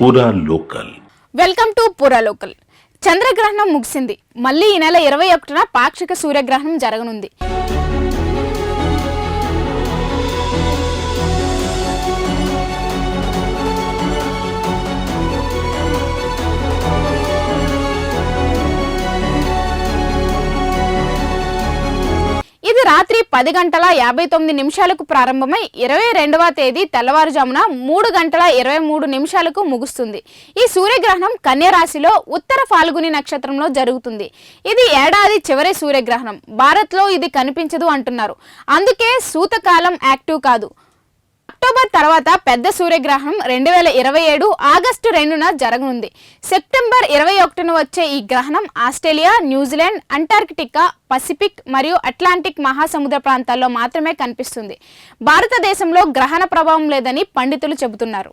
పూరా local. Welcome to పూరా local. చంద్రగ్రహణం ముగిసింది. మళ్ళీ ఈ నెల 21న పాక్షిక సూర్యగ్రహణం జరగనుంది. ఇది రాత్రి 10:59 ప్రారంభమై 22వ తేదీ తెల్లవారుజామున 3:23 ముగుస్తుంది. ఈ సూర్యగ్రహణం కన్య రాశిలో ఉత్తర ఫాల్గుని నక్షత్రంలో జరుగుతుంది. ఇది ఏడాది చివరి సూర్యగ్రహణం. భారత్లో ఇది కనిపించదు అంటున్నారు. అందుకే సూతకాలం యాక్టివ్ కాదు. అక్టోబర్ తర్వాత పెద్ద సూర్యగ్రహణం 2027 ఆగస్టు 2న జరగనుంది. సెప్టెంబర్ 21న వచ్చే ఈ గ్రహణం ఆస్ట్రేలియా, న్యూజిలాండ్, అంటార్కిటికా, పసిఫిక్ మరియు అట్లాంటిక్ మహాసముద్ర ప్రాంతాల్లో మాత్రమే కనిపిస్తుంది. భారతదేశంలో గ్రహణ ప్రభావం లేదని పండితులు చెబుతున్నారు.